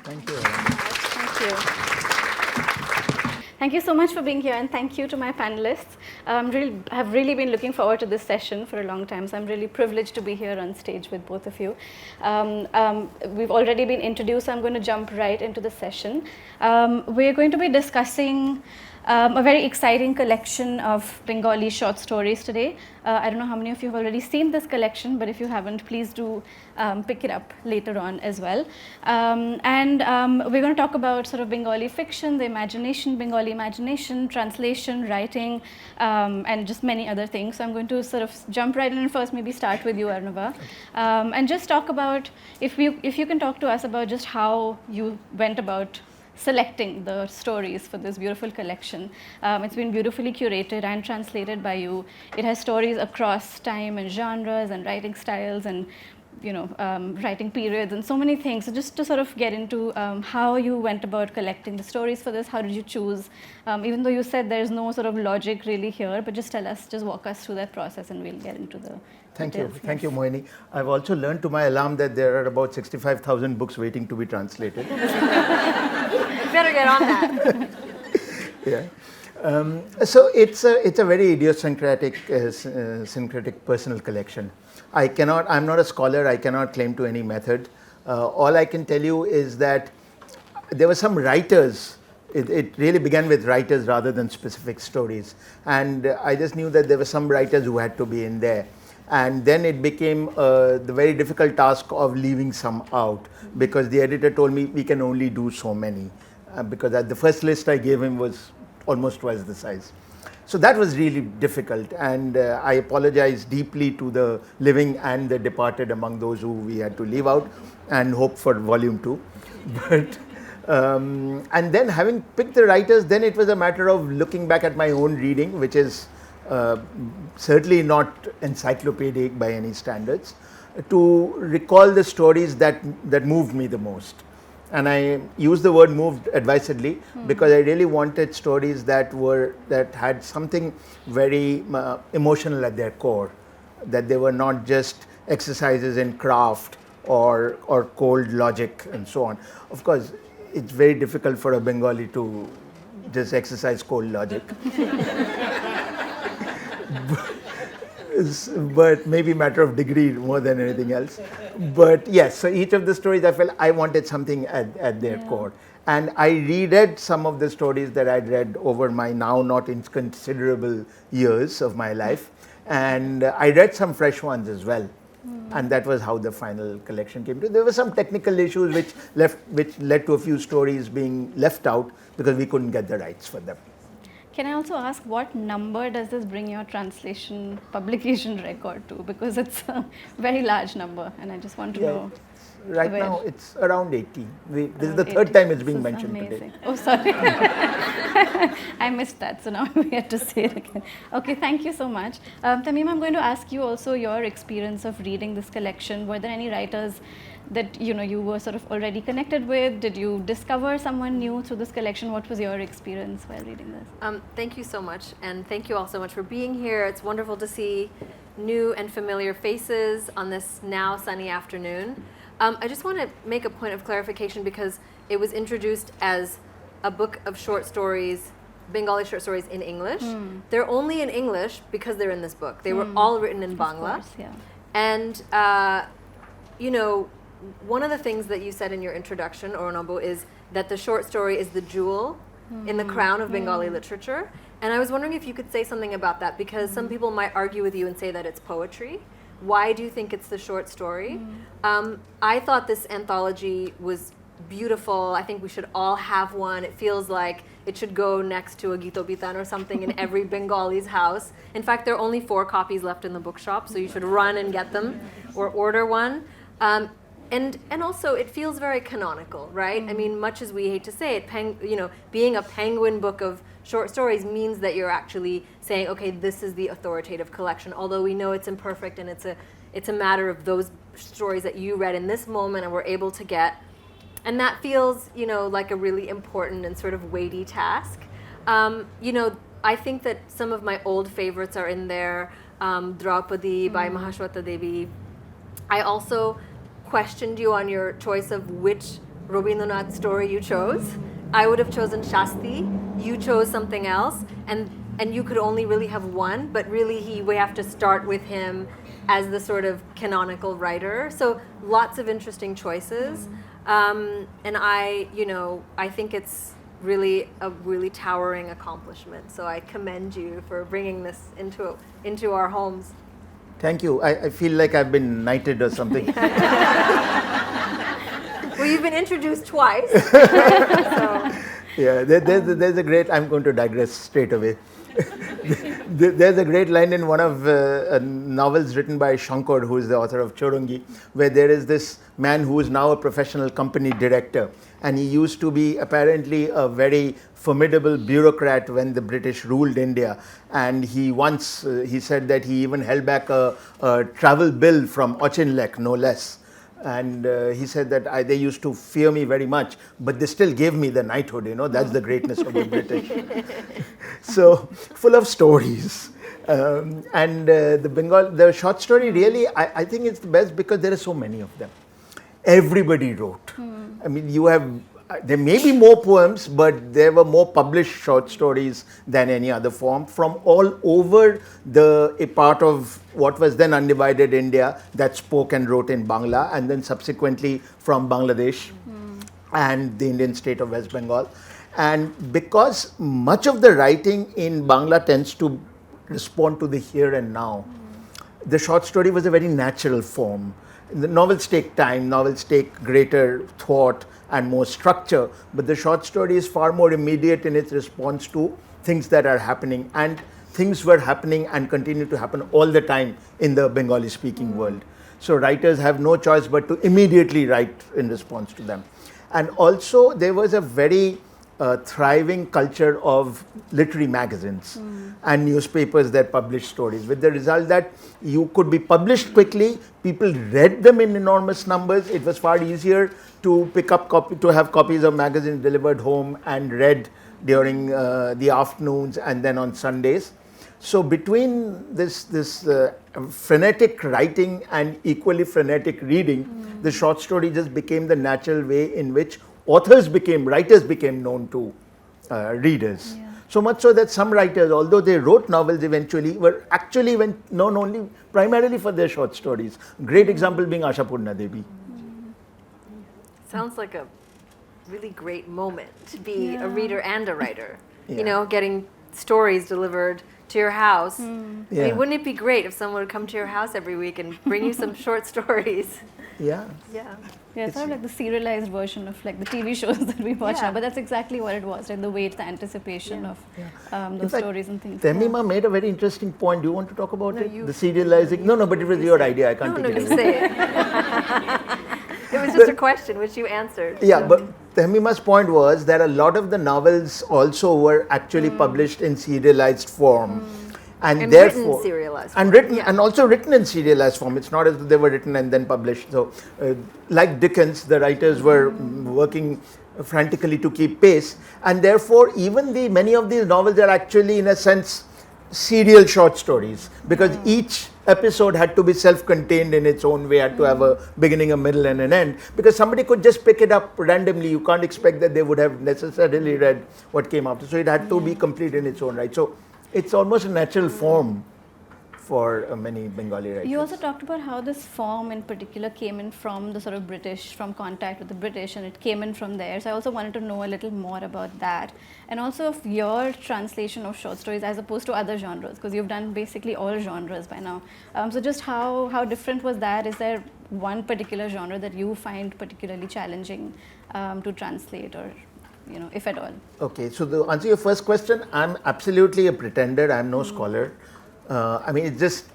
Thank you. Thank you. Thank you so much for being here, and thank you to my panelists. I've really been looking forward to this session for a long time, so I'm really privileged to be here on stage with both of you. We've already been introduced, so I'm going to jump right into the session. We're going to be discussing a very exciting collection of Bengali short stories today. I don't know how many of you have already seen this collection, but if you haven't, please do pick it up later on as well. We're going to talk about sort of Bengali fiction, the imagination, Bengali imagination, translation, writing, and just many other things. So I'm going to sort of jump right in and first maybe start with you, Arunava, and just talk about, if you can talk to us about just how you went about selecting the stories for this beautiful collection. It's been beautifully curated and translated by you. It has stories across time and genres and writing styles and writing periods and so many things. So just to sort of get into how you went about collecting the stories for this, how did you choose? Even though you said there's no sort of logic really here, but just walk us through that process and we'll get into the Thank details. you. Thank you, Mohini. I've also learned to my alarm that there are about 65,000 books waiting to be translated. Better get on that. Yeah. So it's a very idiosyncratic personal collection. I'm not a scholar. I cannot claim to any method. All I can tell you is that there were some writers. It really began with writers rather than specific stories. And I just knew that there were some writers who had to be in there. And then it became the very difficult task of leaving some out, because the editor told me we can only do so many. Because the first list I gave him was almost twice the size. So that was really difficult, and I apologize deeply to the living and the departed among those who we had to leave out, and hope for volume 2. But and then having picked the writers, then it was a matter of looking back at my own reading, which is certainly not encyclopedic by any standards, to recall the stories that moved me the most. And I use the word moved advisedly, because I really wanted stories that had something very emotional at their core, that they were not just exercises in craft or cold logic and so on. Of course, it's very difficult for a Bengali to just exercise cold logic. But maybe a matter of degree more than anything else. But yes, so each of the stories I felt I wanted something at their core. And I reread some of the stories that I'd read over my now not inconsiderable years of my life. And I read some fresh ones as well. And that was how the final collection came to. There were some technical issues which led to a few stories being left out because we couldn't get the rights for them. Can I also ask, what number does this bring your translation publication record to? Because it's a very large number, and I just want to know. Right now, it's around 80. This is the third time it's being mentioned amazing. today. Oh, sorry. I missed that, so now we have to say it again. Okay, thank you so much. Tahmima, I'm going to ask you also your experience of reading this collection. Were there any writers that you were sort of already connected with? Did you discover someone new through this collection? What was your experience while reading this? Thank you so much, and thank you all so much for being here. It's wonderful to see new and familiar faces on this now sunny afternoon. I just want to make a point of clarification, because it was introduced as a book of short stories, Bengali short stories in English. They're only in English because they're in this book. They were all written in Bangla. Of course, yeah. And, one of the things that you said in your introduction, Arunava, is that the short story is the jewel in the crown of Bengali literature. And I was wondering if you could say something about that, because some people might argue with you and say that it's poetry. Why do you think it's the short story? I thought this anthology was beautiful. I think we should all have one. It feels like it should go next to a Gito Bitan or something in every Bengali's house. In fact, there are only 4 copies left in the bookshop, so you should run and get them or order one. And also, it feels very canonical, right? I mean, much as we hate to say it, being a penguin book of short stories means that you're actually saying, okay, this is the authoritative collection, although we know it's imperfect, and it's a matter of those stories that you read in this moment and were able to get. And that feels, like a really important and sort of weighty task. I think that some of my old favorites are in there. Draupadi by Mahashwata Devi. I also questioned you on your choice of which Rabindranath's story you chose. I would have chosen Shasti. You chose something else, and you could only really have one. But really, we have to start with him as the sort of canonical writer. So lots of interesting choices, and I think it's really a really towering accomplishment. So I commend you for bringing this into our homes. Thank you. I feel like I've been knighted or something. Well, you've been introduced twice. So. Yeah, there's a great, I'm going to digress straight away. There's a great line in one of novels written by Shankar, who is the author of Chorongi, where there is this man who is now a professional company director. And he used to be apparently a very formidable bureaucrat when the British ruled India. And he once, he said that he even held back a travel bill from Auchinleck, no less. And he said that they used to fear me very much, but they still gave me the knighthood, that's the greatness of the British. So, full of stories. The short story really, I think it's the best because there are so many of them. Everybody wrote. I mean, there may be more poems, but there were more published short stories than any other form from all over a part of what was then undivided India that spoke and wrote in Bangla, and then subsequently from Bangladesh and the Indian state of West Bengal. And because much of the writing in Bangla tends to respond to the here and now, the short story was a very natural form. The novels take time, novels take greater thought and more structure, but the short story is far more immediate in its response to things that are happening, and things were happening and continue to happen all the time in the Bengali speaking world. So writers have no choice but to immediately write in response to them. And also there was a very thriving culture of literary magazines and newspapers that published stories, with the result that you could be published quickly, people read them in enormous numbers. It was far easier to pick up to have copies of magazines delivered home and read during the afternoons and then on Sundays. So between this frenetic writing and equally frenetic reading, the short story just became the natural way in which writers became known to readers. Yeah. So much so that some writers, although they wrote novels eventually, were actually known only primarily for their short stories. Great example being Ashapurna Devi. Sounds like a really great moment to be a reader and a writer. Yeah. Getting stories delivered to your house. Yeah. I mean, wouldn't it be great if someone would come to your house every week and bring you some short stories? Yeah. Yeah. Yeah, it's sort of like the serialized version of like the TV shows that we watch now, but that's exactly what it was, like the wait, the anticipation of those stories and things. Tahmima made a very interesting point. Do you want to talk about it? The serializing? No, but it was your idea. I can't take it away. No, you say it. It was just a question which you answered. Yeah, so. But Tahmima's point was that a lot of the novels also were actually published in serialized form. And therefore, written serialized form. And also written in serialized form. It's not as though they were written and then published. So, like Dickens, the writers were working frantically to keep pace, and therefore, even many of these novels are actually, in a sense, serial short stories, because each episode had to be self-contained in its own way, had to have a beginning, a middle, and an end, because somebody could just pick it up randomly. You can't expect that they would have necessarily read what came after. So it had to be complete in its own right. So it's almost a natural form for many Bengali writers. You also talked about how this form in particular came in from the sort of British, from contact with the British, and it came in from there. So I also wanted to know a little more about that, and also of your translation of short stories as opposed to other genres, because you've done basically all genres by now. So just how different was that? Is there one particular genre that you find particularly challenging to translate, or if at all? Okay, so to answer your first question, I'm absolutely a pretender. I'm no scholar. I mean, it's just,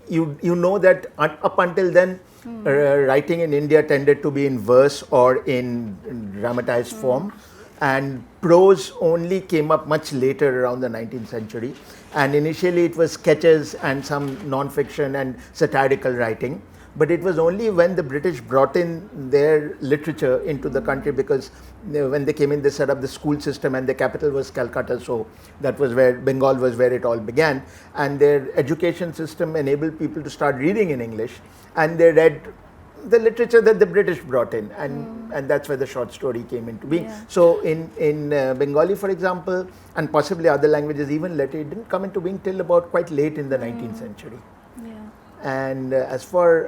you know that up until then, writing in India tended to be in verse or in dramatized form, and prose only came up much later, around the 19th century. And initially it was sketches and some non-fiction and satirical writing. But it was only when the British brought in their literature into the country, because when they came in, they set up the school system, and the capital was Calcutta, so that was where Bengal was, where it all began. And their education system enabled people to start reading in English, and they read the literature that the British brought in, and that's where the short story came into being. Yeah. So in Bengali, for example, and possibly other languages even later, it didn't come into being till about quite late in the 19th century. Yeah. And as for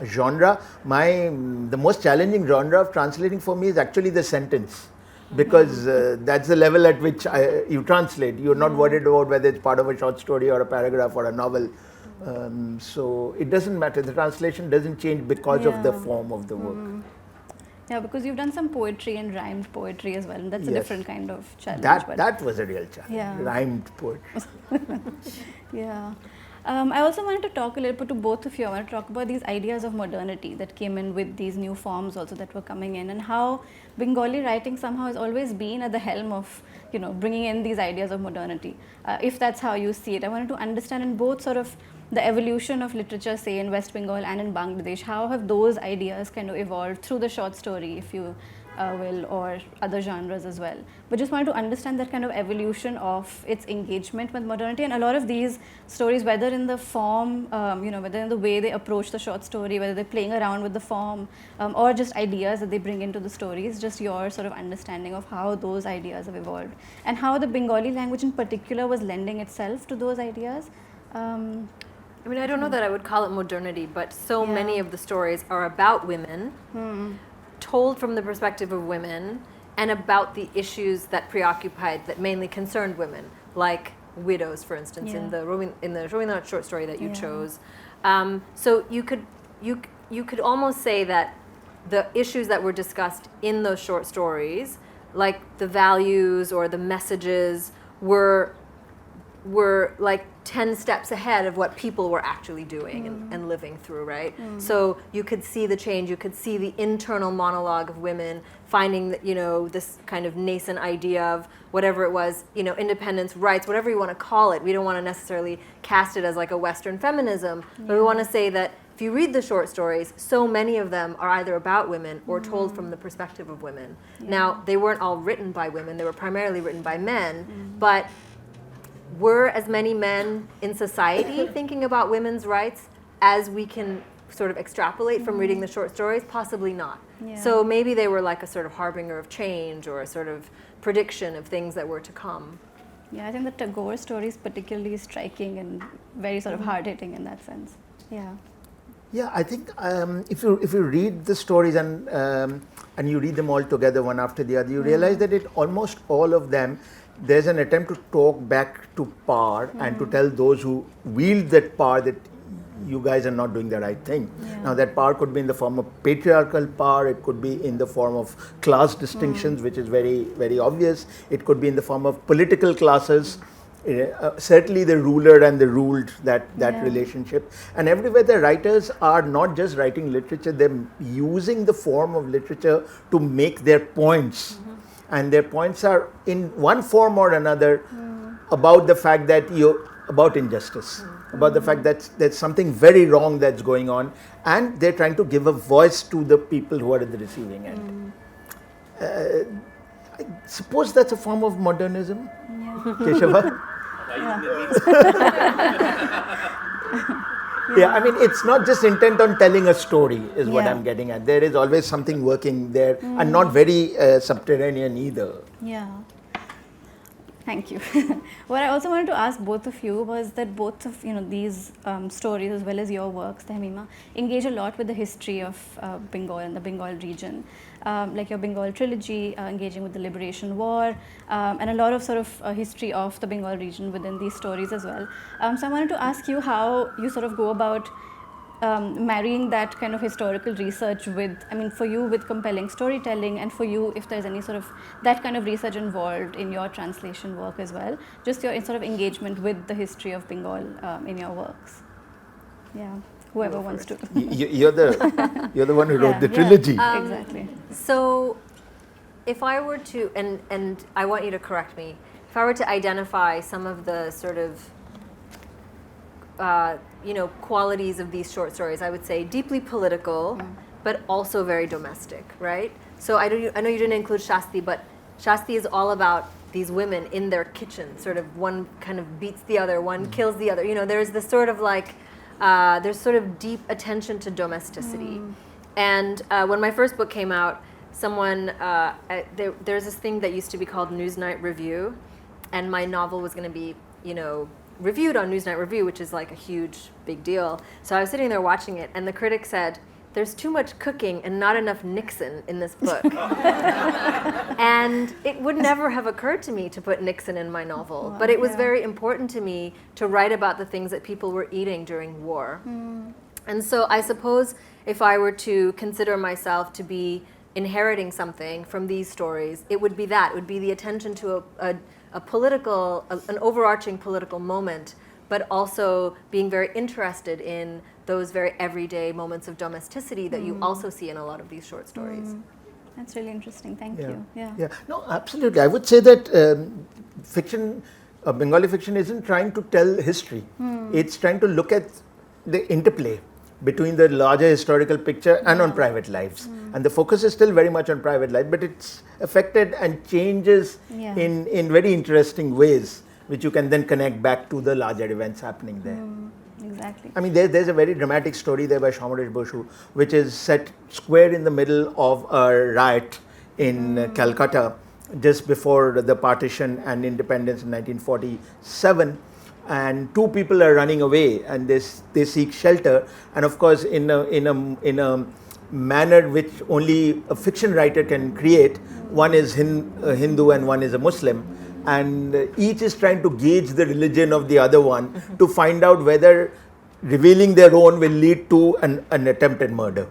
genre, the most challenging genre of translating for me is actually the sentence, because that's the level at which you translate. You're not worried about whether it's part of a short story or a paragraph or a novel. So it doesn't matter. The translation doesn't change because of the form of the work. Yeah, because you've done some poetry and rhymed poetry as well, and that's a Yes. different kind of challenge. That was a real challenge. Yeah. Rhymed poetry. Yeah. I also wanted to talk a little bit to both of you. I want to talk about these ideas of modernity that came in with these new forms also that were coming in, and how Bengali writing somehow has always been at the helm of, bringing in these ideas of modernity. If that's how you see it, I wanted to understand in both sort of the evolution of literature, say in West Bengal and in Bangladesh, how have those ideas kind of evolved through the short story, if you will, or other genres as well. But just wanted to understand that kind of evolution of its engagement with modernity, and a lot of these stories, whether in the form, whether in the way they approach the short story, whether they're playing around with the form, or just ideas that they bring into the stories, just your sort of understanding of how those ideas have evolved, and how the Bengali language in particular was lending itself to those ideas. I mean, I don't know that I would call it modernity, but so many of the stories are about women, told from the perspective of women, and about the issues that preoccupied, that mainly concerned women, like widows, for instance, in the Rabindranath short story that you chose. So you could almost say that the issues that were discussed in those short stories, like the values or the messages, were like 10 steps ahead of what people were actually doing and living through, right? So you could see the change, you could see the internal monologue of women finding that, this kind of nascent idea of whatever it was, independence, rights, whatever you want to call it. We don't want to necessarily cast it as like a Western feminism, but we want to say that if you read the short stories, so many of them are either about women or told from the perspective of women. Now, they weren't all written by women, they were primarily written by men, but were as many men in society thinking about women's rights as we can sort of extrapolate from reading the short stories? Possibly not. Yeah. So maybe they were like a sort of harbinger of change or a sort of prediction of things that were to come. Yeah, I think the Tagore story is particularly striking and very sort of hard-hitting in that sense. Yeah. Yeah, I think if you read the stories and you read them all together one after the other, you realize that almost all of them, there's an attempt to talk back to power and to tell those who wield that power that you guys are not doing the right thing. Now that power could be in the form of patriarchal power, it could be in the form of class distinctions, which is very, very obvious. It could be in the form of political classes. Certainly the ruler and the ruled, that relationship. And everywhere the writers are not just writing literature, they're using the form of literature to make their points. And their points are in one form or another about the fact that about injustice, about the fact that there's something very wrong that's going on, and they're trying to give a voice to the people who are at the receiving end. I suppose that's a form of modernism, Keshava. Yeah, I mean, it's not just intent on telling a story is what I'm getting at. There is always something working there, and not very subterranean either. Yeah. Thank you. What I also wanted to ask both of you was that both of these stories, as well as your works, Tahmima, engage a lot with the history of Bengal and the Bengal region. Like your Bengal trilogy, engaging with the Liberation War, and a lot of sort of history of the Bengal region within these stories as well. So I wanted to ask you how you sort of go about marrying that kind of historical research with, for you, with compelling storytelling, and for you, if there's any sort of that kind of research involved in your translation work as well, just your sort of engagement with the history of Bengal in your works. Yeah. Whoever wants to. You're the one who wrote the trilogy. Exactly. So, if I were to, and I want you to correct me, if I were to identify some of the sort of, qualities of these short stories, I would say deeply political, but also very domestic, right? So I know you didn't include Shasti, but Shasti is all about these women in their kitchen, sort of one kind of beats the other, one kills the other. There's this sort of like, there's sort of deep attention to domesticity. And when my first book came out, there's this thing that used to be called Newsnight Review, and my novel was going to be, reviewed on Newsnight Review, which is like a huge, big deal. So I was sitting there watching it, and the critic said, "There's too much cooking and not enough Nixon in this book." And it would never have occurred to me to put Nixon in my novel, but it was very important to me to write about the things that people were eating during war. And so I suppose if I were to consider myself to be inheriting something from these stories, it would be that. It would be the attention to an overarching political moment, but also being very interested in those very everyday moments of domesticity that you also see in a lot of these short stories. That's really interesting. Thank you. Yeah. No, absolutely. I would say that fiction, Bengali fiction, isn't trying to tell history. It's trying to look at the interplay between the larger historical picture and on private lives. And the focus is still very much on private life, but it's affected and changes in very interesting ways, which you can then connect back to the larger events happening there. Exactly. I mean, there's a very dramatic story there by Shamaresh Boshu, which is set square in the middle of a riot in Calcutta just before the partition and independence in 1947. And two people are running away, and they seek shelter. And of course, in a manner which only a fiction writer can create, one is a Hindu and one is a Muslim. And each is trying to gauge the religion of the other one to find out whether revealing their own will lead to an attempted murder.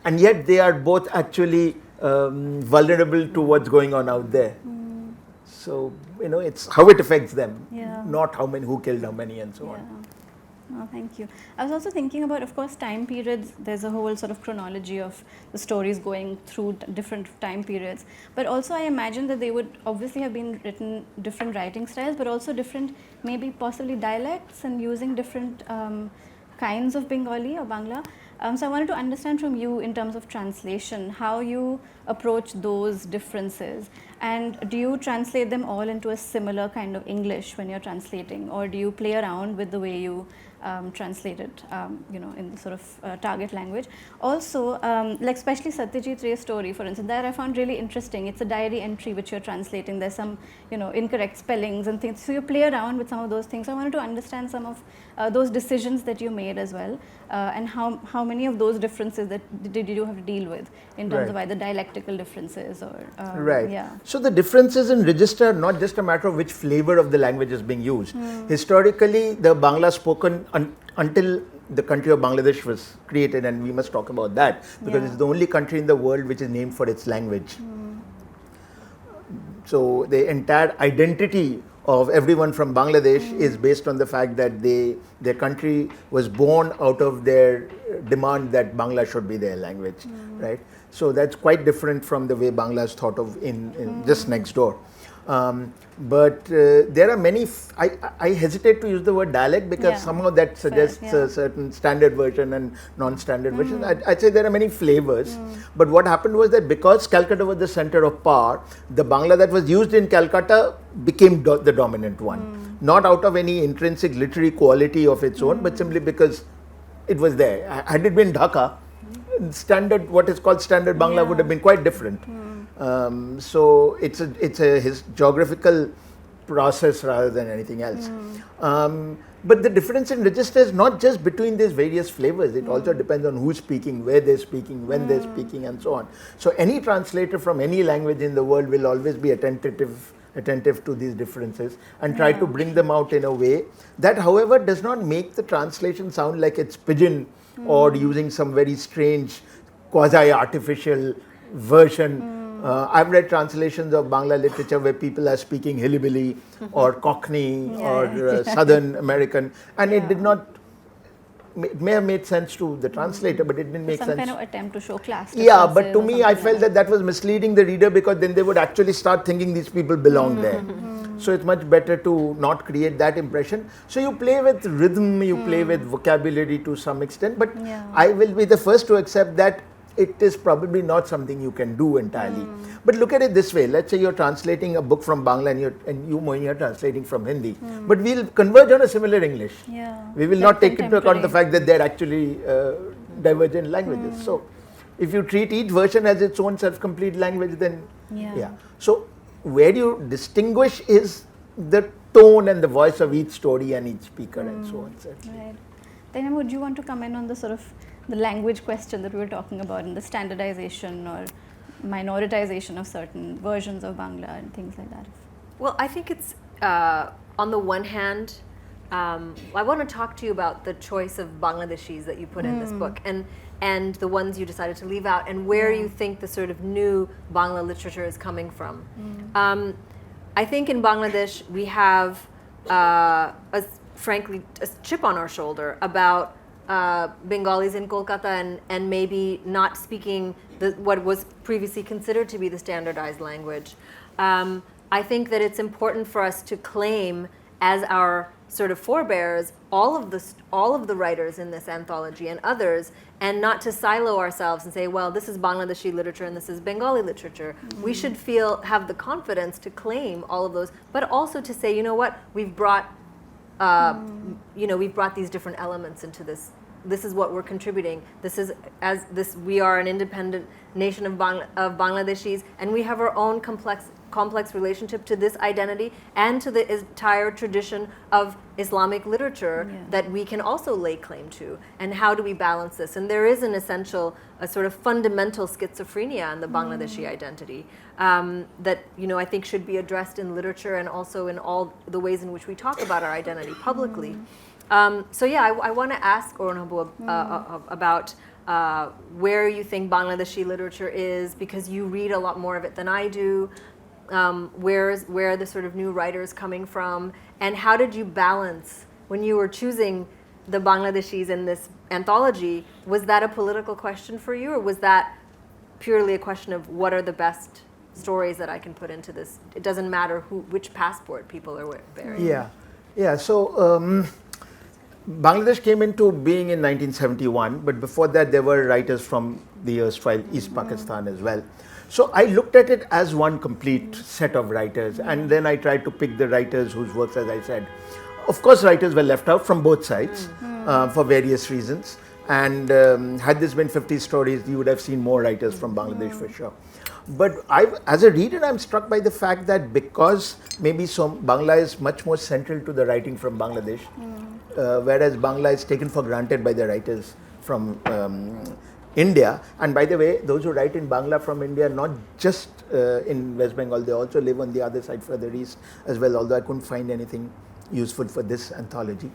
And yet they are both actually vulnerable to what's going on out there. So, it's how it affects them, not who killed how many and so on. Oh, thank you. I was also thinking about, of course, time periods. There's a whole sort of chronology of the stories going through different time periods. But also I imagine that they would obviously have been written different writing styles, but also different, maybe possibly dialects and using different kinds of Bengali or Bangla. So I wanted to understand from you in terms of translation, how you approach those differences, and do you translate them all into a similar kind of English when you're translating, or do you play around with the way you translate it, in the sort of target language? Also, like especially Satyajit Ray's story, for instance, that I found really interesting. It's a diary entry which you're translating. There's some, incorrect spellings and things. So you play around with some of those things. I wanted to understand some of those decisions that you made as well, and how many of those differences that did you have to deal with in terms of either dialectical differences or So the differences in register are not just a matter of which flavor of the language is being used. Historically, the Bangla spoken until the country of Bangladesh was created, and we must talk about that because it's the only country in the world which is named for its language. So the entire identity of everyone from Bangladesh is based on the fact that their country was born out of their demand that Bangla should be their language, right? So that's quite different from the way Bangla is thought of in just next door. But there are many, I hesitate to use the word dialect because somehow that suggests a certain standard version and non-standard version. I'd say there are many flavors. But what happened was that because Calcutta was the center of power, the Bangla that was used in Calcutta became the dominant one. Not out of any intrinsic literary quality of its own, but simply because it was there. Had it been Dhaka, what is called standard Bangla would have been quite different. So it's a geographical process rather than anything else. But the difference in register is not just between these various flavors. It also depends on who's speaking, where they're speaking, when they're speaking, and so on. So any translator from any language in the world will always be attentive to these differences and try to bring them out in a way that, however, does not make the translation sound like it's pidgin or using some very strange quasi-artificial version. I've read translations of Bangla literature where people are speaking hillbilly or Cockney or Southern American, and it did not. It may have made sense to the translator, but it didn't make sense. Some kind of attempt to show class. Yeah, but to me, I felt that was misleading the reader because then they would actually start thinking these people belong there. So it's much better to not create that impression. So you play with rhythm, you play with vocabulary to some extent, but I will be the first to accept that it is probably not something you can do entirely. But look at it this way. Let's say you're translating a book from Bangla and you, Mohini, are translating from Hindi. But we'll converge on a similar English. We will not take into account the fact that they're actually divergent languages. So if you treat each version as its own self-complete language, then So where you distinguish is the tone and the voice of each story and each speaker and so on. Right. Tahmima, would you want to comment on the sort of the language question that we were talking about and the standardization or minoritization of certain versions of Bangla and things like that? Well, I think it's, on the one hand, I want to talk to you about the choice of Bangladeshis that you put in this book and the ones you decided to leave out and where you think the sort of new Bangla literature is coming from. I think in Bangladesh we have, frankly, a chip on our shoulder about Bengalis in Kolkata and maybe not speaking what was previously considered to be the standardized language. I think that it's important for us to claim as our sort of forebears all of the writers in this anthology and others, and not to silo ourselves and say, well, this is Bangladeshi literature and this is Bengali literature. We should have the confidence to claim all of those, but also to say, you know what, we've brought these different elements into this. This is what we're contributing. We are an independent nation of Bangladeshis, and we have our own complex relationship to this identity and to the entire tradition of Islamic literature that we can also lay claim to. And how do we balance this? And there is an essential, a sort of fundamental schizophrenia in the Bangladeshi identity that I think should be addressed in literature and also in all the ways in which we talk about our identity publicly. I want to ask Arunava about where you think Bangladeshi literature is, because you read a lot more of it than I do. Where are the sort of new writers coming from, and how did you balance when you were choosing the Bangladeshis in this anthology? Was that a political question for you, or was that purely a question of what are the best stories that I can put into this? It doesn't matter which passport people are wearing. So Bangladesh came into being in 1971, but before that there were writers from the erstwhile East Pakistan as well. So I looked at it as one complete set of writers, and then I tried to pick the writers whose works, as I said. Of course, writers were left out from both sides for various reasons. And had this been 50 stories, you would have seen more writers from Bangladesh for sure. But as a reader, I'm struck by the fact that because maybe Bangla is much more central to the writing from Bangladesh, whereas Bangla is taken for granted by the writers from India. And by the way, those who write in Bangla from India, not just in West Bengal, they also live on the other side further east as well, although I couldn't find anything useful for this anthology.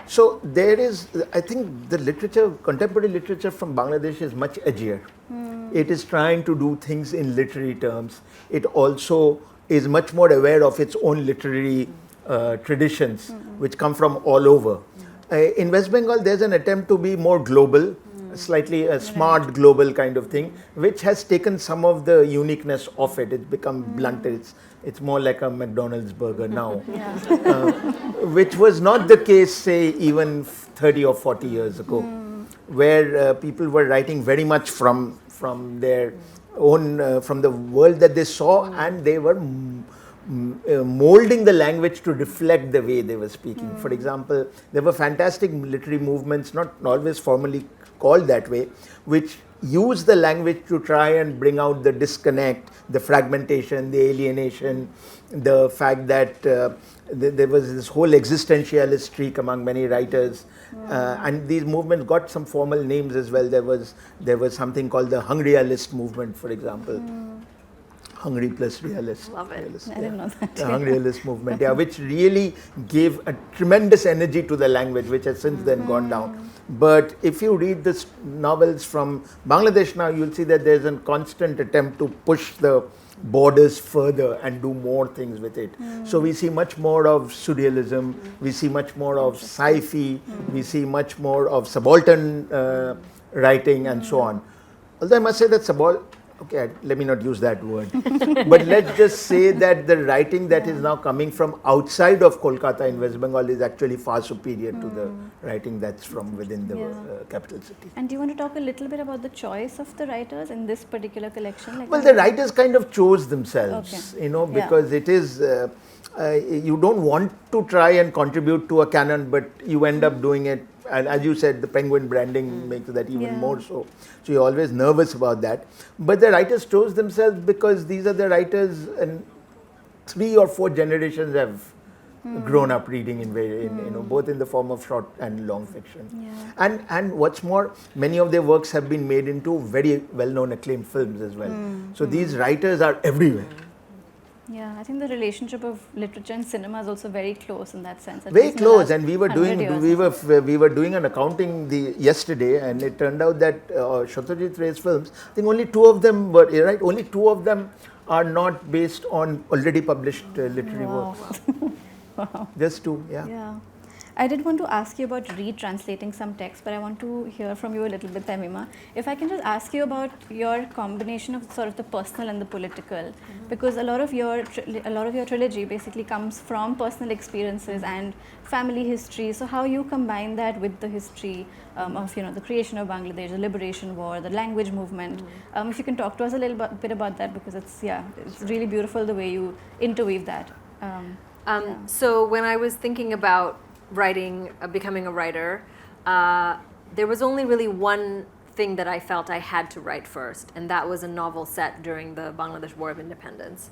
So there is, I think the literature, contemporary literature from Bangladesh is much edgier. It is trying to do things in literary terms. It also is much more aware of its own literary traditions, which come from all over. In West Bengal, there's an attempt to be more global, slightly a smart global kind of thing, which has taken some of the uniqueness of it. It's become blunted. It's more like a McDonald's burger now, which was not the case, say, even 30 or 40 years ago, where people were writing very much from their own, from the world that they saw, and they were molding the language to reflect the way they were speaking. For example, there were fantastic literary movements, not always formally called that way, which use the language to try and bring out the disconnect, the fragmentation, the alienation, the fact that there was this whole existentialist streak among many writers, and these movements got some formal names as well. There was something called the Hungryalist movement, for example. Hungry plus realist. Love it. I didn't know that. The Hungryalist movement, which really gave a tremendous energy to the language, which has since then gone down. But if you read the novels from Bangladesh now, you'll see that there's a constant attempt to push the borders further and do more things with it. So we see much more of surrealism, we see much more of sci-fi, we see much more of subaltern writing and so on. Although I must say that okay, let me not use that word, but let's just say that the writing that is now coming from outside of Kolkata in West Bengal is actually far superior to the writing that's from within the capital city. And do you want to talk a little bit about the choice of the writers in this particular collection? Well, the writers kind of chose themselves, because it is, you don't want to try and contribute to a canon, but you end up doing it and as you said, the penguin branding makes that even more so. So you're always nervous about that. But the writers chose themselves because these are the writers, and 3 or 4 generations have grown up reading both in the form of short and long fiction. Yeah. And what's more, many of their works have been made into very well-known acclaimed films as well. So these writers are everywhere. Yeah, I think the relationship of literature and cinema is also very close in that sense. Very close, and we were doing an accounting yesterday, and it turned out that Satyajit Ray's films, I think only 2 of them were right. Only 2 of them are not based on already published literary works. Wow. Just 2, yeah. Yeah. I did want to ask you about retranslating some text, but I want to hear from you a little bit, Tahmima. If I can just ask you about your combination of sort of the personal and the political, because a lot of your trilogy basically comes from personal experiences and family history. So how you combine that with the history of the creation of Bangladesh, the liberation war, the language movement. If you can talk to us a little bit about that, because it's really beautiful the way you interweave that. So when I was thinking about writing, becoming a writer, there was only really one thing that I felt I had to write first, and that was a novel set during the Bangladesh War of Independence.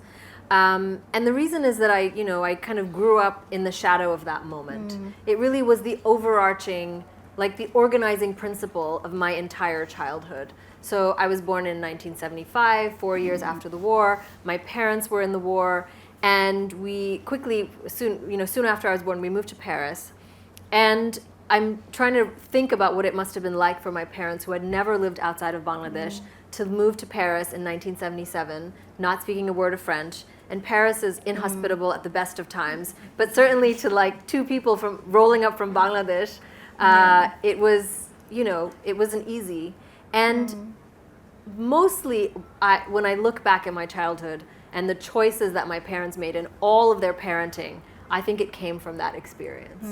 And the reason is that I kind of grew up in the shadow of that moment. It really was the overarching, like the organizing principle of my entire childhood. So I was born in 1975, 4 years after the war. My parents were in the war. And we quickly, soon after I was born, we moved to Paris. And I'm trying to think about what it must have been like for my parents, who had never lived outside of Bangladesh, to move to Paris in 1977, not speaking a word of French. And Paris is inhospitable at the best of times. But certainly to like 2 people from rolling up from Bangladesh, it was, it wasn't easy. And mostly, when I look back at my childhood, and the choices that my parents made in all of their parenting, I think it came from that experience.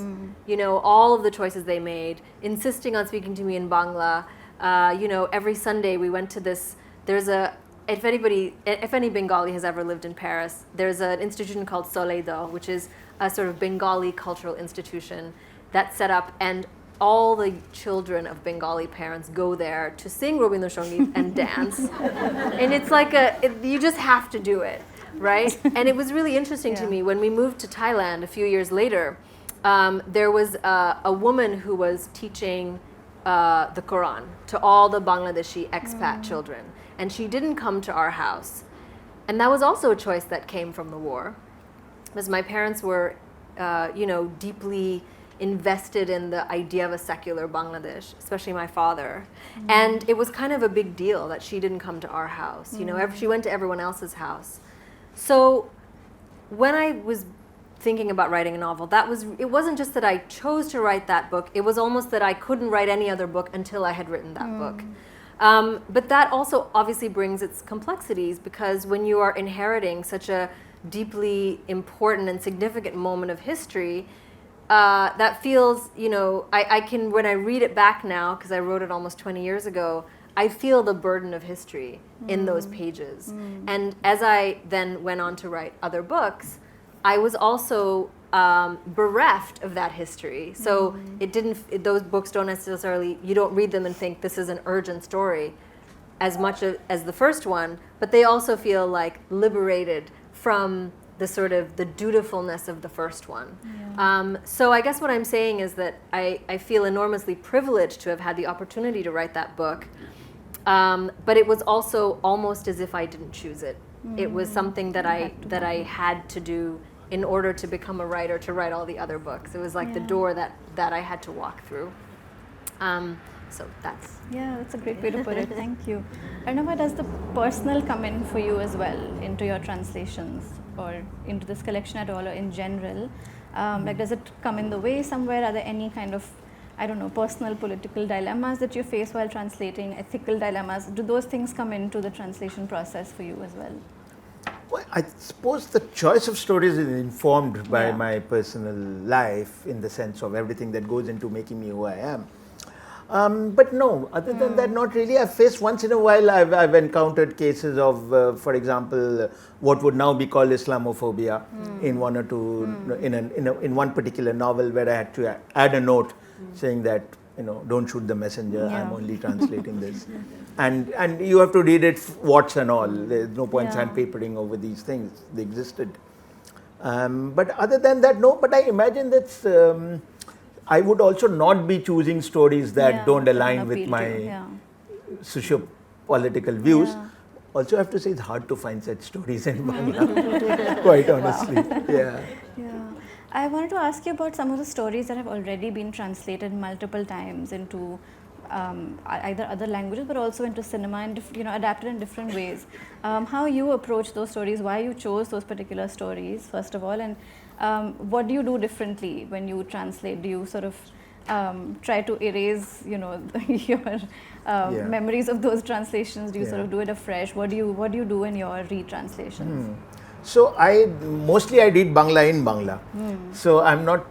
All of the choices they made, insisting on speaking to me in Bangla. Every Sunday we went to this, if any Bengali has ever lived in Paris, there's an institution called Soleido, which is a sort of Bengali cultural institution that's set up, and all the children of Bengali parents go there to sing Rabindra Sangeet and dance. And it's like you just have to do it, right? And it was really interesting to me when we moved to Thailand a few years later. There was a woman who was teaching the Quran to all the Bangladeshi expat children. And she didn't come to our house. And that was also a choice that came from the war. Because my parents were, deeply invested in the idea of a secular Bangladesh, especially my father. And it was kind of a big deal that she didn't come to our house. She went to everyone else's house. So when I was thinking about writing a novel, it wasn't just that I chose to write that book, it was almost that I couldn't write any other book until I had written that book. But that also obviously brings its complexities, because when you are inheriting such a deeply important and significant moment of history, that feels, I can, when I read it back now, because I wrote it almost 20 years ago, I feel the burden of history in those pages. And as I then went on to write other books, I was also bereft of that history. So those books don't necessarily, you don't read them and think this is an urgent story as much as the first one, but they also feel like liberated from the sort of the dutifulness of the first one. So I guess what I'm saying is that I feel enormously privileged to have had the opportunity to write that book, but it was also almost as if I didn't choose it. It was something that I had to do in order to become a writer, to write all the other books. It was like the door that I had to walk through. So that's... Yeah, that's a great way to put it. Thank you. Arunava, does the personal come in for you as well into your translations or into this collection at all, or in general? Like, does it come in the way somewhere? Are there any kind of, personal political dilemmas that you face while translating, ethical dilemmas? Do those things come into the translation process for you as well? Well, I suppose the choice of stories is informed by my personal life, in the sense of everything that goes into making me who I am. But no, other than that, not really. I've faced once in a while, I've encountered cases of, for example, what would now be called Islamophobia in one or two, in one particular novel where I had to add a note saying that, don't shoot the messenger, I'm only translating this. And you have to read it what's and all. There's no point sandpapering over these things. They existed. But other than that, no. But I imagine that I would also not be choosing stories that don't align with my socio-political views. Also, I have to say it's hard to find such stories in Bangla, quite honestly. Yeah. I wanted to ask you about some of the stories that have already been translated multiple times into either other languages, but also into cinema and adapted in different ways. How you approach those stories, why you chose those particular stories, first of all, and what do you do differently when you translate? Do you sort of try to erase, your memories of those translations? Do you sort of do it afresh? What do you do in your retranslations? So mostly I read Bangla in Bangla. So I'm not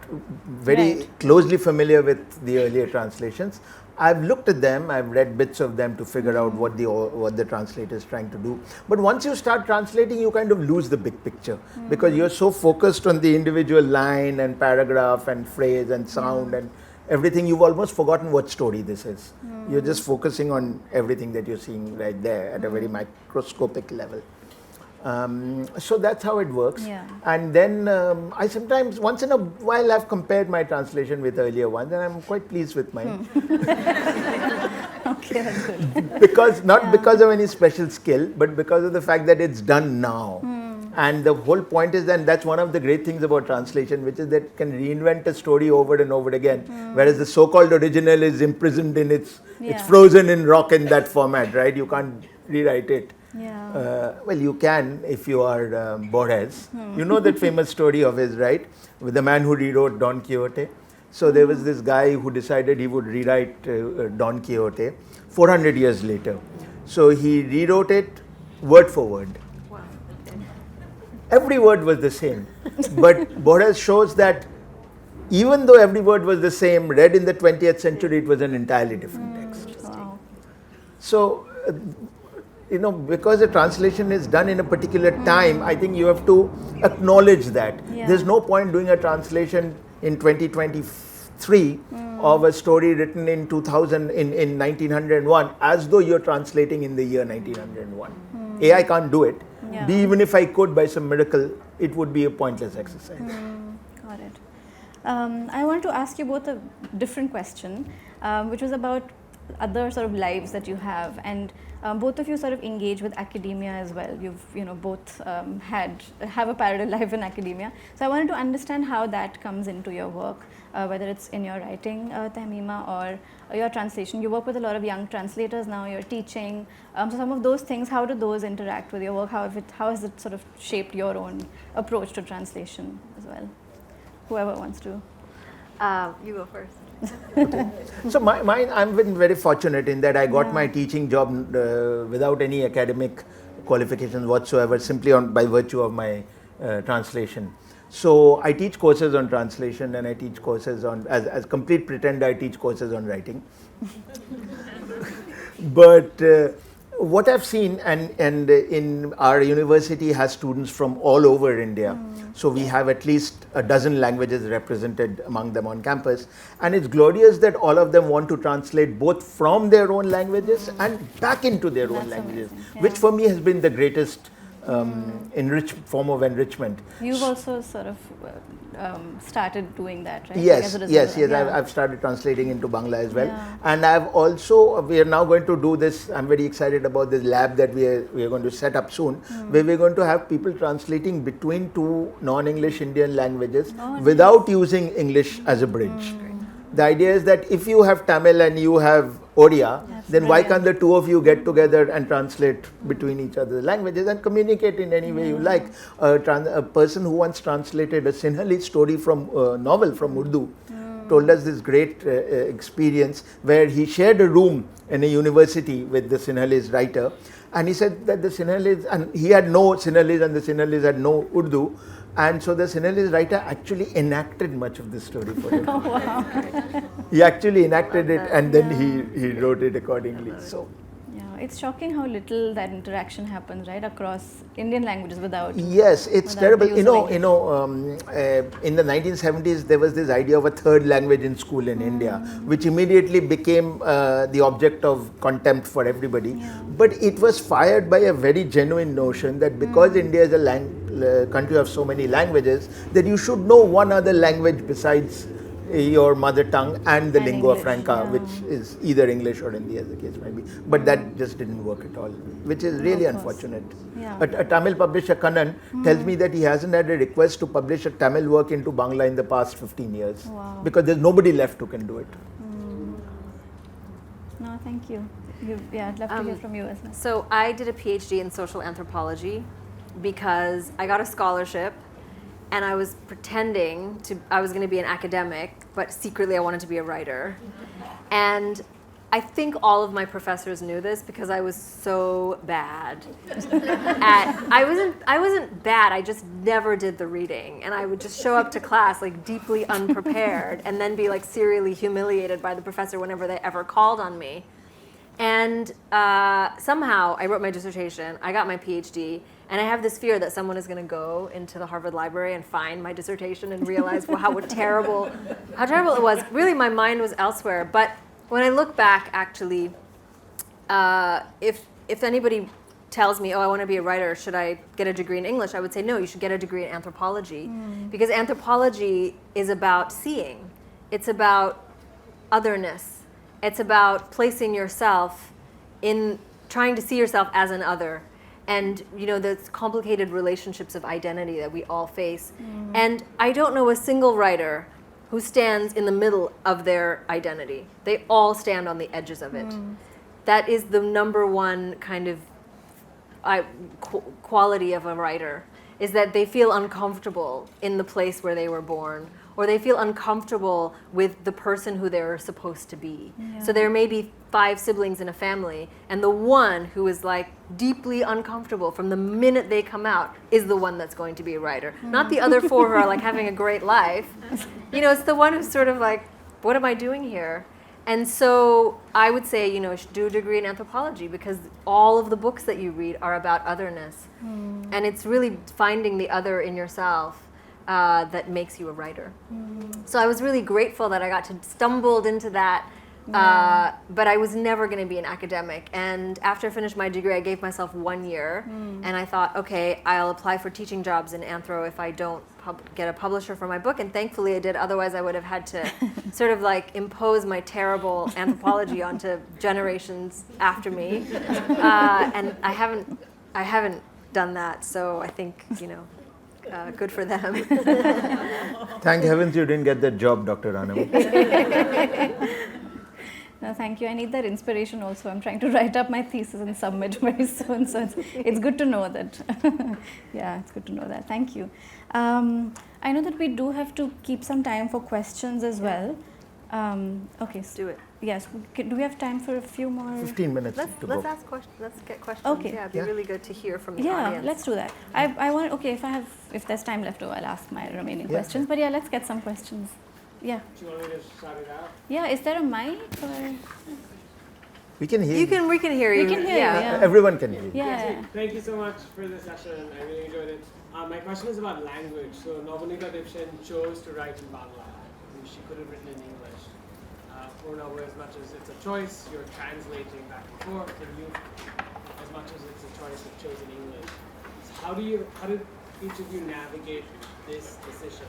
very closely familiar with the earlier translations. I've looked at them, I've read bits of them to figure out what the translator is trying to do. But once you start translating, you kind of lose the big picture because you're so focused on the individual line and paragraph and phrase and sound and everything, you've almost forgotten what story this is. You're just focusing on everything that you're seeing right there at a very microscopic level. So that's how it works. And then I sometimes, once in a while, I've compared my translation with earlier ones, and I'm quite pleased with mine. Okay, that's good. Because because of any special skill, but because of the fact that it's done now. And the whole point is that that's one of the great things about translation, which is that it can reinvent a story over and over again, whereas the so-called original is imprisoned in it's frozen in rock in that format, right? You can't rewrite it. Well, you can if you are Borges. You know that famous story of his, right? With the man who rewrote Don Quixote. So there was this guy who decided he would rewrite Don Quixote 400 years later. So he rewrote it word for word. Wow. Every word was the same. But Borges shows that even though every word was the same, read in the 20th century, it was an entirely different text. Wow. So, because a translation is done in a particular time, I think you have to acknowledge that. There's no point doing a translation in 2023 of a story written in 2000, in 1901, as though you're translating in the year 1901. A, I can't do it. B, even if I could by some miracle, it would be a pointless exercise. Got it. I wanted to ask you both a different question, which was about other sort of lives that you have, and both of you sort of engage with academia as well. You've both have a parallel life in academia. So I wanted to understand how that comes into your work, whether it's in your writing, Tahmima, or your translation. You work with a lot of young translators now. You're teaching. So some of those things, how do those interact with your work? How has it sort of shaped your own approach to translation as well? Whoever wants to. You go first. So mine, I've been very fortunate in that I got my teaching job without any academic qualifications whatsoever, simply by virtue of my translation. So I teach courses on translation, and I teach courses on, as complete pretend, I teach courses on writing. But what I've seen, and in our university has students from all over India. So we have at least a dozen languages represented among them on campus. And it's glorious that all of them want to translate both from their own languages and back into their own languages, which for me has been the greatest form of enrichment. You've also sort of started doing that, right? Yes. I've started translating into Bangla as well. And we are now going to do this. I'm very excited about this lab that we are going to set up soon, where we're going to have people translating between two non-English Indian languages without using English as a bridge. The idea is that if you have Tamil and you have Odia, then why can't the two of you get together and translate between each other's languages and communicate in any way you like? A person who once translated a Sinhalese story from a novel from Urdu told us this great experience where he shared a room in a university with the Sinhalese writer, and he said that the Sinhalese, and he had no Sinhalese and the Sinhalese had no Urdu, And so the Sinhalese writer actually enacted much of this story for him. Oh, wow. He actually enacted it, and then he wrote it accordingly. So Yeah, it's shocking how little that interaction happens, right, across Indian languages without. yes, it's without terrible. the use of In the 1970s, there was this idea of a third language in school in India, which immediately became the object of contempt for everybody. But it was fired by a very genuine notion that because India is a country of so many languages, that you should know one other language besides your mother tongue and the And lingua English, franca, yeah. which is either English or Hindi, as the case might be. But that just didn't work at all, which is really of course. unfortunate. Yeah. A Tamil publisher, Kannan, tells me that he hasn't had a request to publish a Tamil work into Bangla in the past 15 years. Wow. Because there's nobody left who can do it. No, thank you. I'd love to hear from you as well. So I did a PhD in social anthropology because I got a scholarship and I was pretending I was going to be an academic, but secretly I wanted to be a writer. And I think all of my professors knew this because I was so bad I wasn't bad, I just never did the reading. And I would just show up to class like deeply unprepared and then be like serially humiliated by the professor whenever they ever called on me. And somehow I wrote my dissertation, I got my PhD, and I have this fear that someone is going to go into the Harvard Library and find my dissertation and realize how terrible it was. Really, my mind was elsewhere. But when I look back, actually, if anybody tells me, oh, I want to be a writer, should I get a degree in English? I would say, no, you should get a degree in anthropology. Because anthropology is about seeing. It's about otherness. It's about placing yourself in, trying to see yourself as an other. And the complicated relationships of identity that we all face. And I don't know a single writer who stands in the middle of their identity. They all stand on the edges of it. That is the number one kind of quality of a writer, is that they feel uncomfortable in the place where they were born, or they feel uncomfortable with the person who they're supposed to be. So there may be 5 siblings in a family, and the one who is like deeply uncomfortable from the minute they come out is the one that's going to be a writer. Not the other 4 who are like having a great life. It's the one who's sort of like, what am I doing here? And so I would say, you should do a degree in anthropology because all of the books that you read are about otherness. And it's really finding the other in yourself that makes you a writer. So I was really grateful that I got to stumbled into that, but I was never going to be an academic. And after I finished my degree, I gave myself 1 year, and I thought, okay, I'll apply for teaching jobs in anthro if I don't get a publisher for my book, and thankfully I did. Otherwise, I would have had to sort of like impose my terrible anthropology onto generations after me, and I haven't done that. So I think good for them. Thank heavens you didn't get that job, Dr. Anam. No, thank you. I need that inspiration also. I'm trying to write up my thesis and submit very soon. So it's good to know that. Yeah, it's good to know that. Thank you. I know that we do have to keep some time for questions as well. Okay. Let's do it. Yes. Do we have time for a few more? 15 minutes to go. Let's ask questions. Let's get questions. Okay. Yeah, it'd be really good to hear from the Yeah, audience. let's do that. I want. Okay, if there's time left over, I'll ask my remaining questions. But yeah, let's get some questions. Yeah. Do you want me to start it out? Yeah. Is there a mic or? We can hear you. We can hear you. We can hear you, yeah. Everyone can hear you. Yeah. Thank you so much for the session. I really enjoyed it. My question is about language. So Nobunita Dipshen chose to write in Bangla. She could have written in English. Arunava, as much as it's a choice, you're translating back and forth, and you, as much as it's a choice, have chosen English. So how did each of you navigate this decision?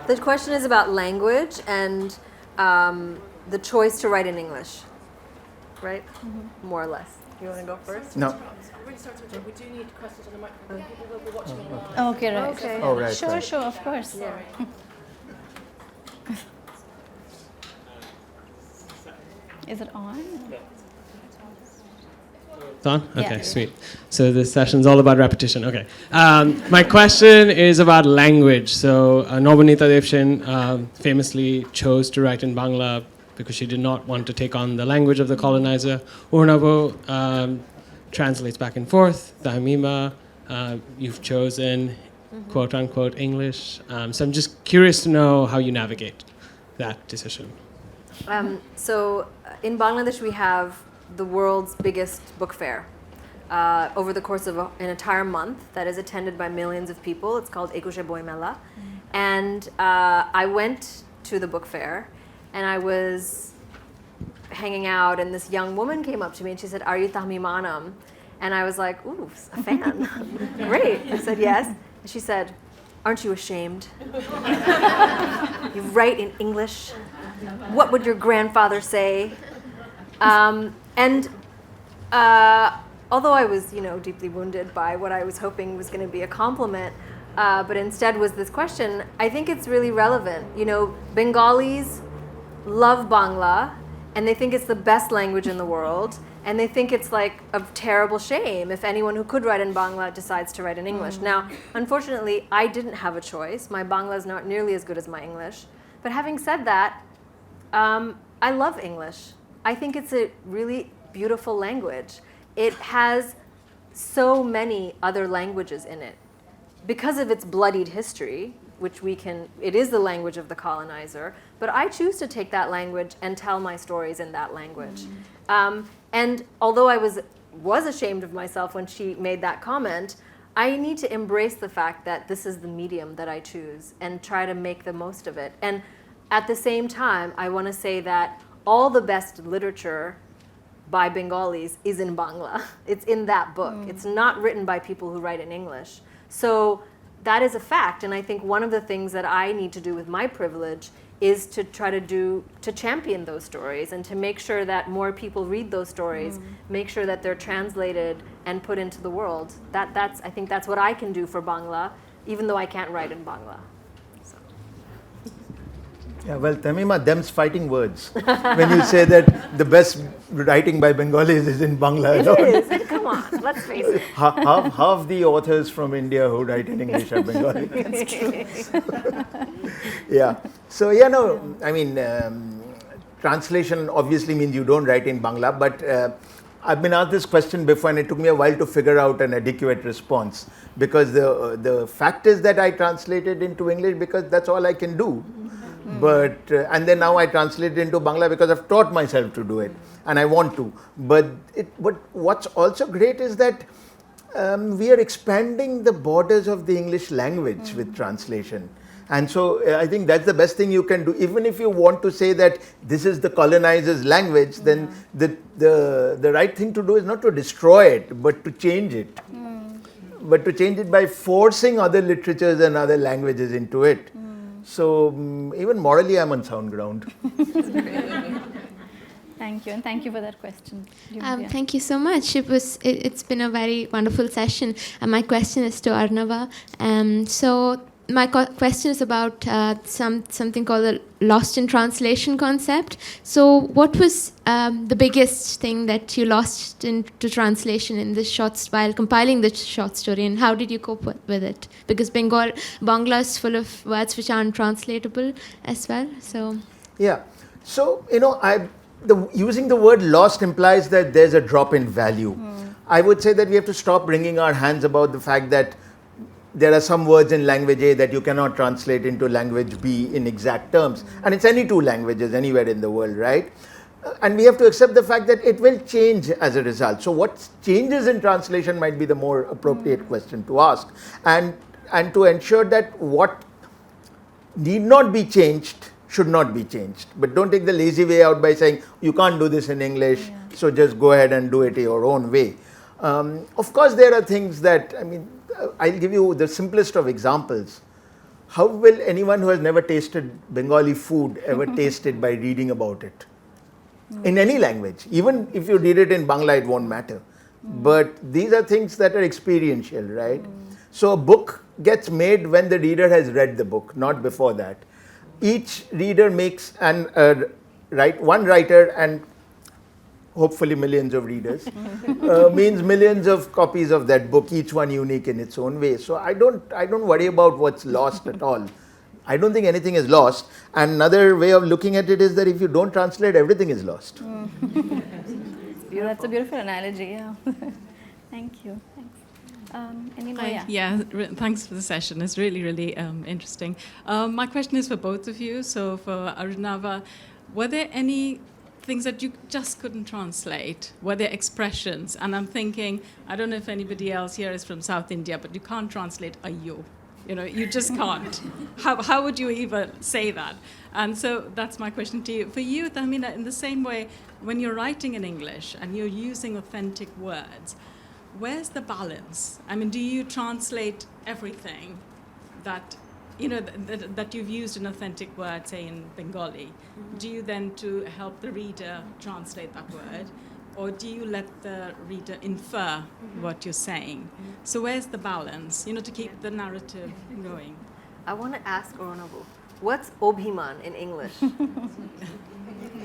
The question is about language and the choice to write in English, right? More or less. You want to go first? No. Really sorry to interrupt. We do need questions on the microphone. People will be watching online. Okay. Right. Okay. Oh, right. Sure. right. Sure. Of course. Yeah. Is it on? It's on? Yeah. Okay, sweet. So this session's all about repetition. Okay. My question is about language. So Nobunita Dipshen famously chose to write in Bangla because she did not want to take on the language of the colonizer. Arunava translates back and forth. Tahmima, you've chosen quote unquote English. So I'm just curious to know how you navigate that decision. So in Bangladesh, we have the world's biggest book fair. Over the course of an entire month that is attended by millions of people. It's called Ekushe Boi Mela. And I went to the book fair and I was hanging out and this young woman came up to me and she said, "Are you Tahmima Anam?" And I was like, "Ooh, a fan." Great. I said, "Yes." And she said, "Aren't you ashamed? You write in English. What would your grandfather say?" Although I was, deeply wounded by what I was hoping was going to be a compliment, but instead was this question, I think it's really relevant. Bengalis love Bangla, and they think it's the best language in the world, and they think it's like a terrible shame if anyone who could write in Bangla decides to write in English. Now, unfortunately, I didn't have a choice. My Bangla is not nearly as good as my English. But having said that, I love English. I think it's a really beautiful language. It has so many other languages in it. Because of its bloodied history, it is the language of the colonizer, but I choose to take that language and tell my stories in that language. And although I was ashamed of myself when she made that comment, I need to embrace the fact that this is the medium that I choose and try to make the most of it. And at the same time, I want to say that all the best literature by Bengalis is in Bangla. It's in that book. It's not written by people who write in English. So that is a fact, and I think one of the things that I need to do with my privilege is to try to champion those stories and to make sure that more people read those stories, make sure that they're translated and put into the world. I think that's what I can do for Bangla, even though I can't write in Bangla. Yeah, well, Tahmima, them's fighting words. When you say that the best writing by Bengalis is in Bangla. It is. Come on, let's face it. Half the authors from India who write in English are Bengali. It's true. Yeah. So, translation obviously means you don't write in Bangla, but I've been asked this question before and it took me a while to figure out an adequate response, because the fact is that I translated into English because that's all I can do. But and then now I translate it into Bangla because I've taught myself to do it and I want to. But what's also great is that we are expanding the borders of the English language with translation. And so I think that's the best thing you can do. Even if you want to say that this is the colonizer's language, then the right thing to do is not to destroy it, but to change it. But to change it by forcing other literatures and other languages into it. So even morally, I'm on sound ground. Thank you, and thank you for that question. Thank you so much. It's been a very wonderful session. And my question is to Arunava. So my question is about something called the lost in translation concept. So what was the biggest thing that you lost into translation in this while compiling the short story, and how did you cope with it? Because Bangla is full of words which aren't translatable as well. So yeah. So, using the word lost implies that there's a drop in value. I would say that we have to stop wringing our hands about the fact that there are some words in language A that you cannot translate into language B in exact terms. And it's any two languages anywhere in the world, right? And we have to accept the fact that it will change as a result. So what changes in translation might be the more appropriate question to ask. And to ensure that what need not be changed should not be changed. But don't take the lazy way out by saying, you can't do this in English, so just go ahead and do it your own way. Of course, there are things that, I'll give you the simplest of examples. How will anyone who has never tasted Bengali food ever taste it by reading about it? In any language. Even if you read it in Bangla, it won't matter. But these are things that are experiential, right? So a book gets made when the reader has read the book, not before that. Each reader makes one writer and hopefully millions of readers, means millions of copies of that book, each one unique in its own way. So I don't worry about what's lost at all. I don't think anything is lost. And another way of looking at it is that if you don't translate, everything is lost. That's a beautiful analogy, yeah. Thank you. Thanks. Any more? Thanks for the session. It's really, really interesting. My question is for both of you. So for Arunava, were there any things that you just couldn't translate? Were there expressions? And I'm thinking, I don't know if anybody else here is from South India, but you can't translate ayo. You know, you just can't. How would you even say that? And so that's my question to you. For you, Tahmima, in the same way, when you're writing in English and you're using authentic words, where's the balance? I mean, do you translate everything that, you know, that you've used an authentic word, say in Bengali? Do you then, to help the reader translate that word? Or do you let the reader infer what you're saying? So where's the balance, you know, to keep the narrative going? I want to ask Arunava, what's Obhiman in English?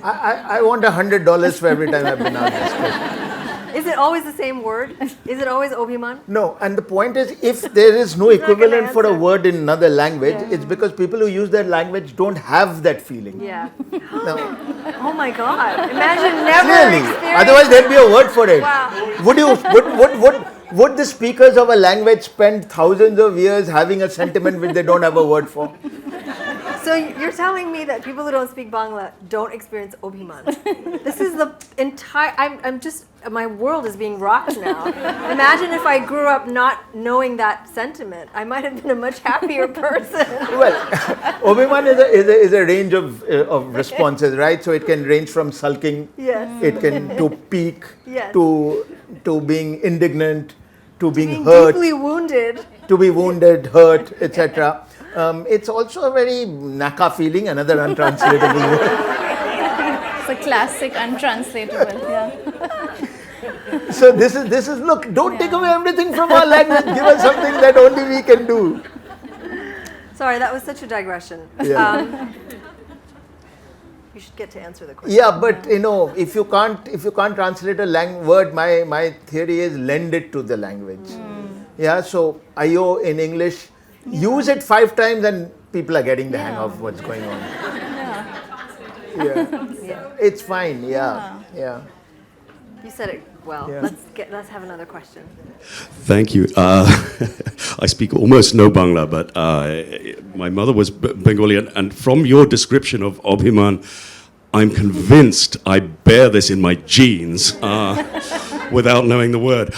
I want $100 for every time I've been asked this question. Is it always the same word? Is it always Obhiman? No, and the point is, if there is no equivalent for a answer. word in another language, it's because people who use that language don't have that feeling. Yeah. No. Oh my God. Imagine never Clearly, experiencing. otherwise there'd be a word for it. Wow. Would the speakers of a language spend thousands of years having a sentiment which they don't have a word for? So you're telling me that people who don't speak Bangla don't experience Obhiman. This is the entire, I'm just, my world is being rocked now. Imagine if I grew up not knowing that sentiment. I might have been a much happier person. Well, Obhiman is a range of responses, right? So it can range from sulking, Yes. it can to pique, Yes. to being indignant, to being Being hurt, deeply wounded. to be wounded, hurt, etc. It's also a very naka feeling, another untranslatable word. It's a classic untranslatable. Yeah. So this is look, don't take away everything from our language. Give us something that only we can do. Sorry, that was such a digression. Yeah. You should get to answer the question. Yeah, but you know, if you can't translate a word, my theory is lend it to the language. Yeah, so ayo in English, use it 5 times and people are getting the hang of what's going on. Yeah. It's fine. Yeah. You said it well. Yeah. Let's have another question. Thank you. I speak almost no Bangla, but my mother was Bengali, and from your description of Obhiman, I'm convinced I bear this in my genes without knowing the word.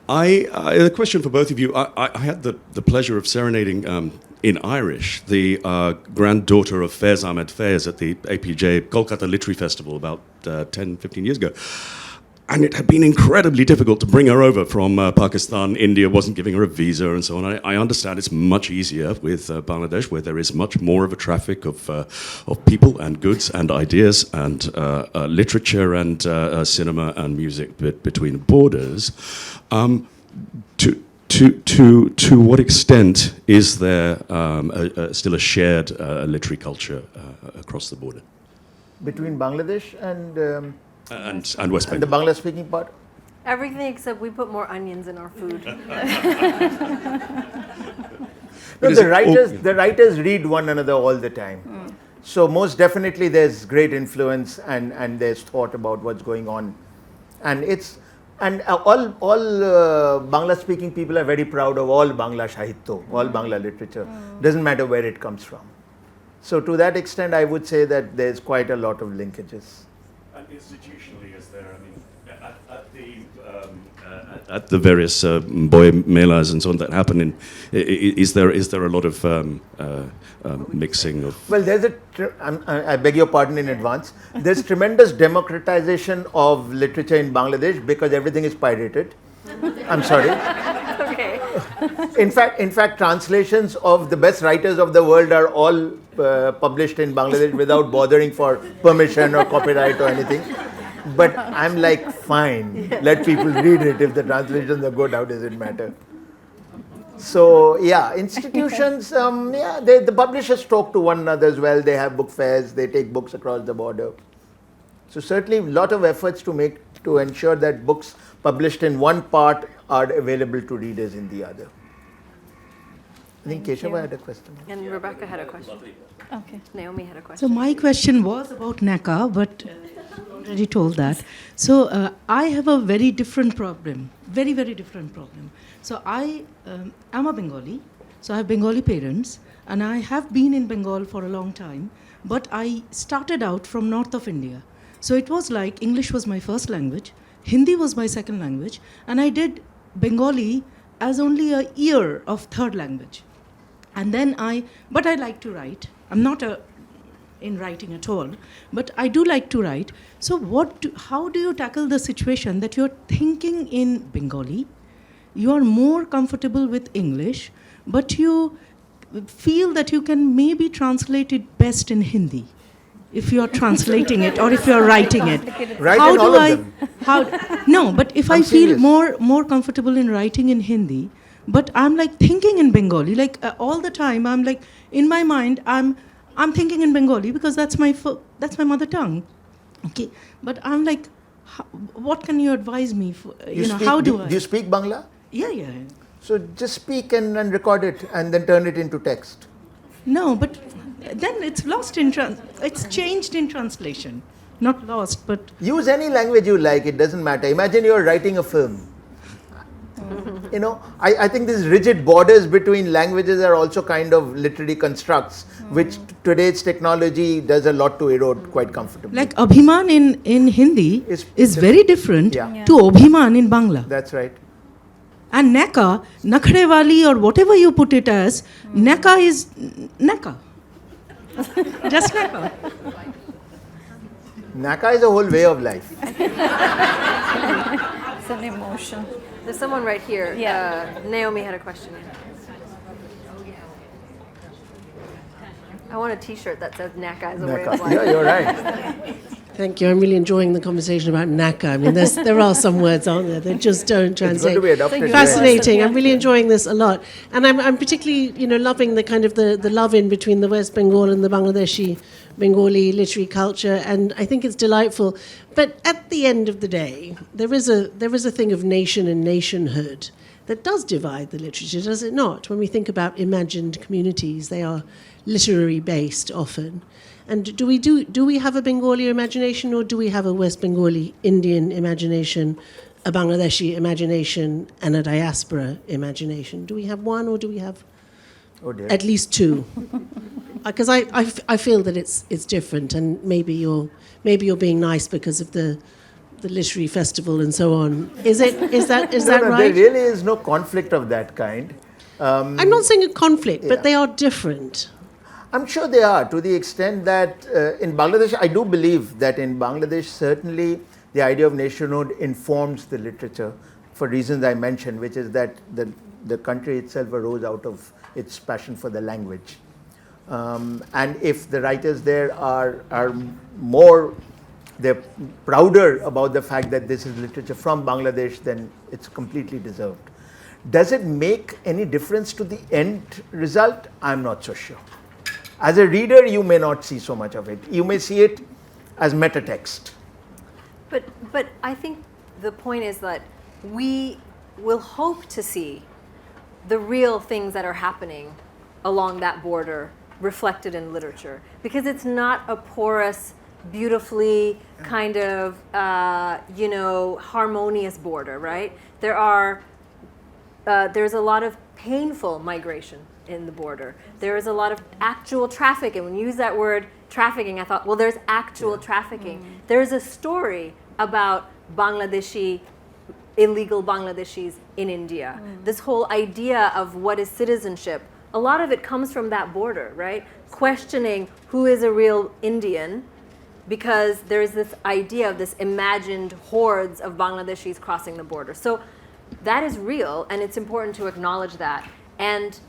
A question for both of you. I had the pleasure of serenading in Irish the granddaughter of Faiz Ahmed Faiz at the APJ Kolkata Literary Festival about 10, 15 years ago. And it had been incredibly difficult to bring her over from Pakistan. India wasn't giving her a visa and so on. I understand it's much easier with Bangladesh, where there is much more of a traffic of people and goods and ideas and literature and cinema and music between borders. To what extent is there still a shared literary culture across the border? Between Bangladesh and West the Bengal. Bangla speaking part? Everything except we put more onions in our food. No, the writers read one another all the time. So most definitely there's great influence and there's thought about what's going on. And all Bangla speaking people are very proud of all Bangla Sahitya, all Bangla literature. Doesn't matter where it comes from. So to that extent, I would say that there's quite a lot of linkages. And institutionally, is there? I mean, at the various boy melas and so on that happen, is there a lot of mixing of? Well, I beg your pardon in advance. There's tremendous democratization of literature in Bangladesh because everything is pirated. I'm sorry. Okay. In fact, translations of the best writers of the world are all published in Bangladesh without bothering for permission or copyright or anything. But I'm like, fine, let people read it. If the translations are good, how does it matter? So yeah, institutions, the publishers talk to one another as well. They have book fairs, they take books across the border. So certainly a lot of efforts to ensure that books published in one part are available to readers in the other. I think Keshava had a question. And Rebecca had a question. Okay. Naomi had a So question. my question was about NACA, but you already told that. So I have a very different problem, very, very different problem. So I am a Bengali, so I have Bengali parents, and I have been in Bengal for a long time, but I started out from north of India. So it was like English was my first language, Hindi was my second language, and I did Bengali as only a year of third language. And then but I like to write. I'm not in writing at all, but I do like to write. So how do you tackle the situation that you're thinking in Bengali, you are more comfortable with English, but you feel that you can maybe translate it best in Hindi, if you're translating it or if you're writing it? Write How in all do of them. No, but if I'm I feel serious. more comfortable in writing in Hindi, but I'm like thinking in Bengali, like all the time. I'm like in my mind, I'm thinking in Bengali because that's my mother tongue. Okay, but I'm like, what can you advise me for? How do I? Do you speak Bangla? Yeah. So just speak and record it and then turn it into text. No, but then it's lost it's changed in translation. Not lost, but Use any language you like, it doesn't matter. Imagine you're writing a film. I think these rigid borders between languages are also kind of literary constructs, which today's technology does a lot to erode quite comfortably. like Abhiman in Hindi is very different Yeah. to Abhiman in Bangla. That's right. And Naka, Nakhrewali or whatever you put it as, Naka is Naka. Just Naka. Naka is a whole way of life. It's an emotion. There's someone right here. Yeah. Naomi had a question. I want a T-shirt that says "Naka is a way Naka. of life." Yeah, you're right. Thank you. I'm really enjoying the conversation about Naka. I mean, there are some words, aren't there, that just don't It's going translate. to be adopted. Fascinating. I'm really enjoying this a lot, and I'm particularly, loving the kind of the love-in between the West Bengal and the Bangladeshi Bengali literary culture, and I think it's delightful. But at the end of the day, there is a thing of nation and nationhood that does divide the literature, does it not? When we think about imagined communities, they are literary based often. And do we have a Bengali imagination, or do we have a West Bengali Indian imagination, a Bangladeshi imagination, and a diaspora imagination? Do we have one, or do we have at least two? Because I feel that it's different, and maybe you're being nice because of the literary festival and so on. Is that No, right? there really is no conflict of that kind. I'm not saying a conflict, but they are different. I'm sure they are, to the extent that in Bangladesh, I do believe that in Bangladesh, certainly the idea of nationhood informs the literature for reasons I mentioned, which is that the country itself arose out of its passion for the language. And if the writers there are more, they're prouder about the fact that this is literature from Bangladesh, then it's completely deserved. Does it make any difference to the end result? I'm not so sure. As a reader, you may not see so much of it. You may see it as meta text. But I think the point is that we will hope to see the real things that are happening along that border reflected in literature, because it's not a porous, beautifully kind of harmonious border, right? There's a lot of painful migration in the border. There is a lot of actual trafficking. When you use that word trafficking, I thought, well, there's actual trafficking. There's a story about illegal Bangladeshis in India. This whole idea of what is citizenship, a lot of it comes from that border, right? Questioning who is a real Indian, because there's this idea of this imagined hordes of Bangladeshis crossing the border. So that is real, and it's important to acknowledge that. And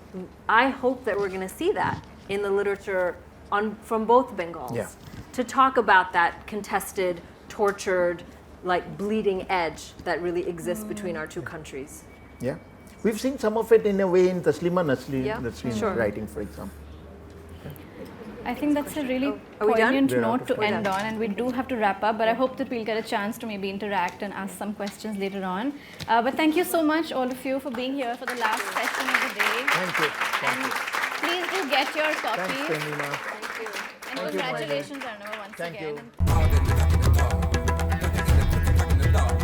I hope that we're going to see that in the literature from both Bengals, to talk about that contested, tortured, like bleeding edge that really exists between our two countries. Yeah, we've seen some of it in a way in Tahmima Anam Sure. writing, for example. I think that's a really Are we done? poignant We're out note of to time. end on, and we do have to wrap up, but I hope that we'll get a chance to maybe interact and ask some questions later on. But thank you so much, all of you, for being here for the last session of the day. Thank you. Thank you. Please do get your Thanks, copies. Tahmima. Thank you. And Thank you, congratulations, Arunava, once Thank again. you.